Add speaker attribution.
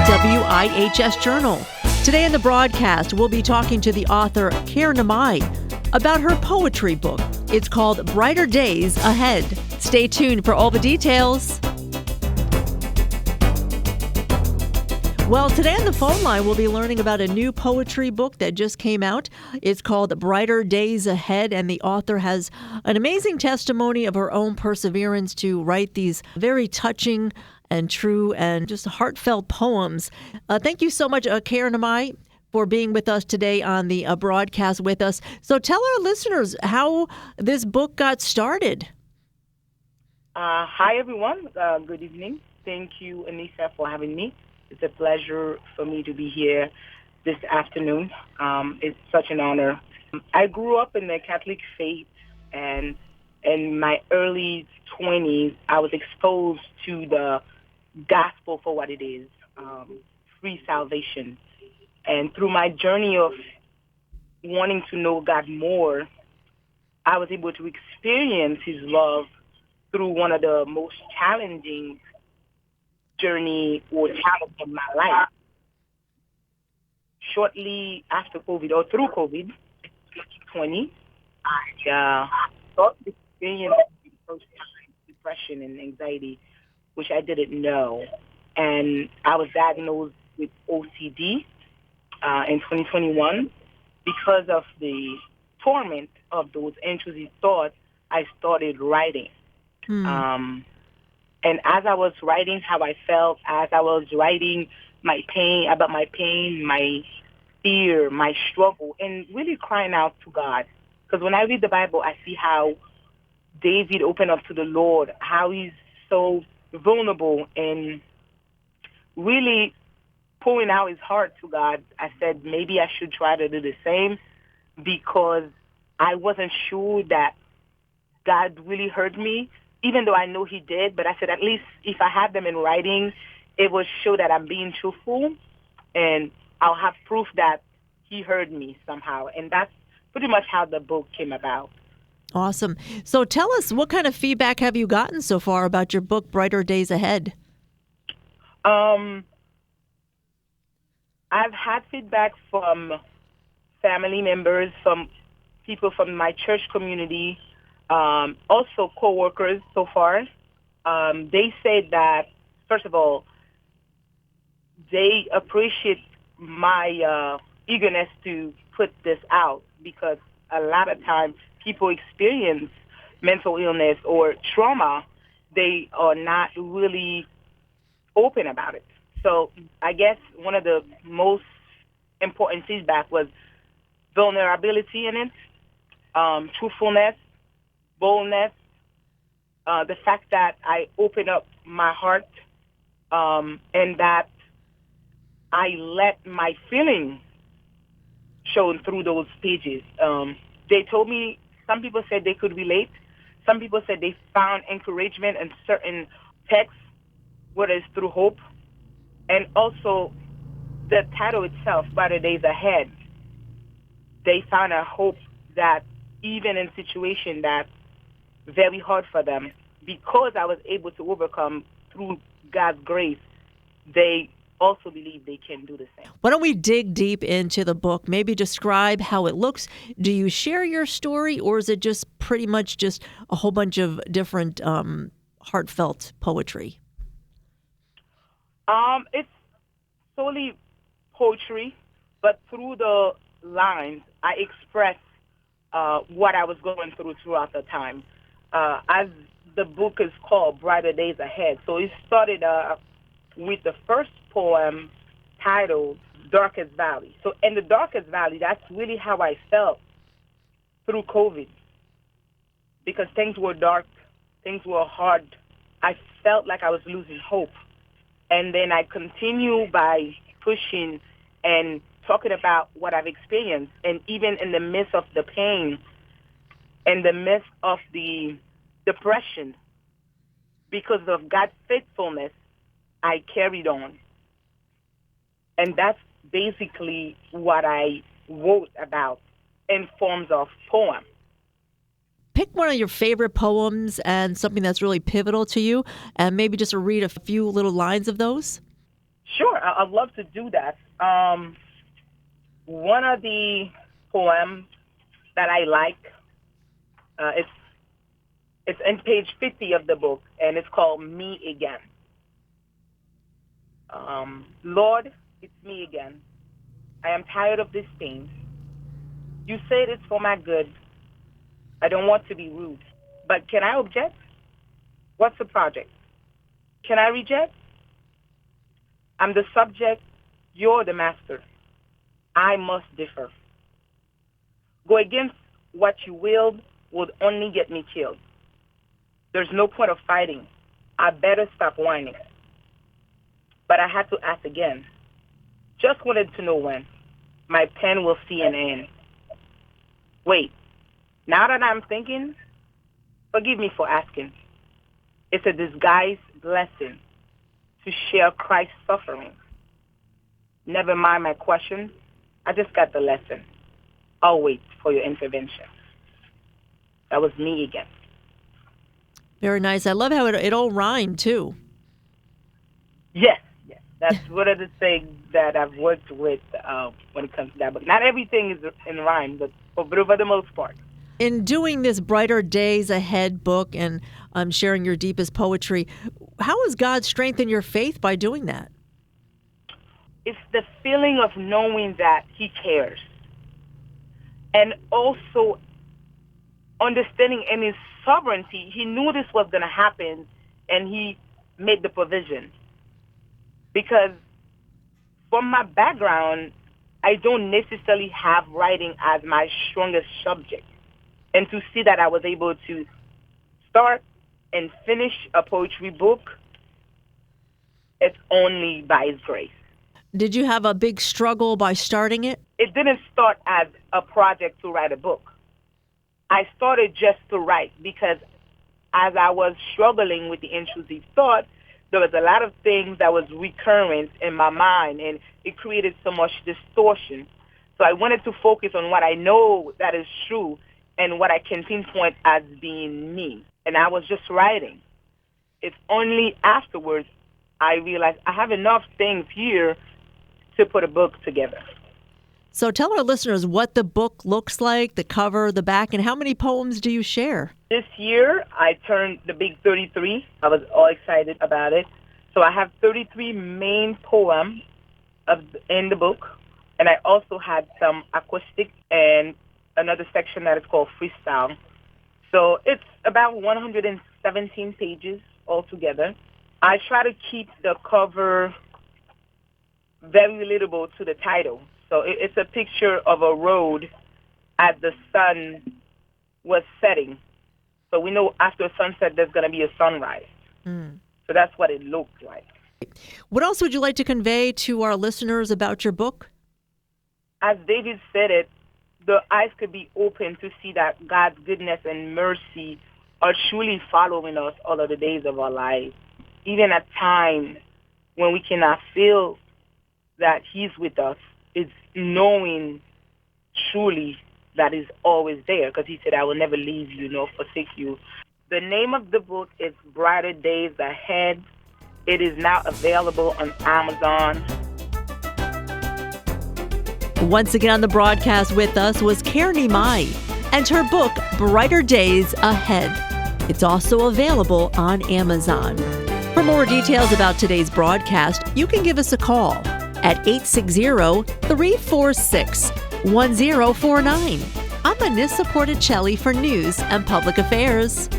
Speaker 1: WIHS Journal. Today in the broadcast, we'll be talking to the author, Karen Namai, about her poetry book. It's called Brighter Days Ahead. Stay tuned for all the details. Well, today on the phone line, we'll be learning about a new poetry book that just came out. It's called Brighter Days Ahead, and the author has an amazing testimony of her own perseverance to write these very touching and true and just heartfelt poems. Thank you so much, Karen Namai, for being with us today on the broadcast with us. So tell our listeners how this book got started.
Speaker 2: Hi, everyone. Good evening. Thank you, Anissa, for having me. It's a pleasure for me to be here this afternoon. It's such an honor. I grew up in the Catholic faith, and in my early 20s, I was exposed to the gospel for what it is, free salvation. And through my journey of wanting to know God more, I was able to experience His love through one of the most challenging journey or challenge in my life. Shortly after COVID, or through COVID, 2020, I started to experience for the first time depression and anxiety, which I didn't know. And I was diagnosed with OCD in 2021. Because of the torment of those intrusive thoughts, I started writing. And as I was writing how I felt, as I was writing my pain, my fear, my struggle, and really crying out to God. Because when I read the Bible, I see how David opened up to the Lord, how he's so vulnerable and really pouring out his heart to God. I said, maybe I should try to do the same, because I wasn't sure that God really heard me, even though I know He did. But I said, at least if I have them in writing, it will show that I'm being truthful, and I'll have proof that He heard me somehow. And that's pretty much how the book came about.
Speaker 1: Awesome. So tell us, what kind of feedback have you gotten so far about your book, Brighter Days Ahead?
Speaker 2: I've had feedback from family members, from people from my church community, also co-workers so far. They said that, first of all, they appreciate my eagerness to put this out, because a lot of times people experience mental illness or trauma. They are not really open about it. So I guess one of the most important feedback was vulnerability in it, truthfulness, boldness, the fact that I open up my heart, and that I let my feelings show through those pages. They told me, some people said they could relate. Some people said they found encouragement in certain texts, whether it's through hope. And also the title itself, Brighter Days Ahead, they found a hope that even in situations that very hard for them, because I was able to overcome through God's grace, they also believe they can do the same.
Speaker 1: Why don't we dig deep into the book? Maybe describe how it looks. Do you share your story, or is it just pretty much just a whole bunch of different heartfelt poetry?
Speaker 2: It's solely poetry, but through the lines, I express what I was going through throughout the time. As the book is called Brighter Days Ahead, so it started with the first poem titled Darkest Valley. So in the Darkest Valley, that's really how I felt through COVID, because things were dark, things were hard. I felt like I was losing hope. And then I continue by pushing and talking about what I've experienced. And even in the midst of the pain, in the midst of the depression, because of God's faithfulness, I carried on. And that's basically what I wrote about in forms of poem.
Speaker 1: Pick one of your favorite poems and something that's really pivotal to you, and maybe just read a few little lines of those.
Speaker 2: Sure, I'd love to do that. One of the poems that I like, it's in page 50 of the book, and it's called "Me Again." Lord, it's me again. I am tired of these things. You said it's for my good. I don't want to be rude, but can I object? What's the project? Can I reject? I'm the subject. You're the master. I must differ. Go against what you willed would only get me killed. There's no point of fighting. I better stop whining. But I had to ask again. Just wanted to know when my pen will see an end. Wait, now that I'm thinking, forgive me for asking. It's a disguised blessing to share Christ's suffering. Never mind my question. I just got the lesson. I'll wait for your intervention. That was me again.
Speaker 1: Very nice. I love how it all rhymed, too.
Speaker 2: Yes. That's one of the things that I've worked with when it comes to that book. Not everything is in rhyme, but for the most part.
Speaker 1: In doing this Brighter Days Ahead book and sharing your deepest poetry, how has God strengthened your faith by doing that?
Speaker 2: It's the feeling of knowing that he cares. And also understanding in his sovereignty, he knew this was going to happen, and he made the provision. Because from my background, I don't necessarily have writing as my strongest subject. And to see that I was able to start and finish a poetry book, it's only by his grace.
Speaker 1: Did you have a big struggle by starting it?
Speaker 2: It didn't start as a project to write a book. I started just to write because as I was struggling with the intrusive thought, there was a lot of things that was recurrent in my mind, and it created so much distortion. So I wanted to focus on what I know that is true and what I can pinpoint as being me. And I was just writing. It's only afterwards I realized I have enough things here to put a book together.
Speaker 1: So tell our listeners what the book looks like, the cover, the back, and how many poems do you share?
Speaker 2: This year, I turned the big 33. I was all excited about it. So I have 33 main poems in the book, and I also had some acoustic and another section that is called freestyle. So it's about 117 pages altogether. I try to keep the cover very relatable to the title. So it's a picture of a road as the sun was setting. So we know after sunset there's going to be a sunrise. So that's what it looked like.
Speaker 1: What else would you like to convey to our listeners about your book?
Speaker 2: As David said it, the eyes could be open to see that God's goodness and mercy are truly following us all of the days of our lives. Even at times when we cannot feel that he's with us, it's knowing truly that he's always there, because he said, I will never leave you nor forsake you. The name of the book is Brighter Days Ahead. It is now available on Amazon.
Speaker 1: Once again on the broadcast with us was Kearney Mai and her book, Brighter Days Ahead. It's also available on Amazon. For more details about today's broadcast, you can give us a call at 860-346-1049. I'm Anissa Porticelli for News and Public Affairs.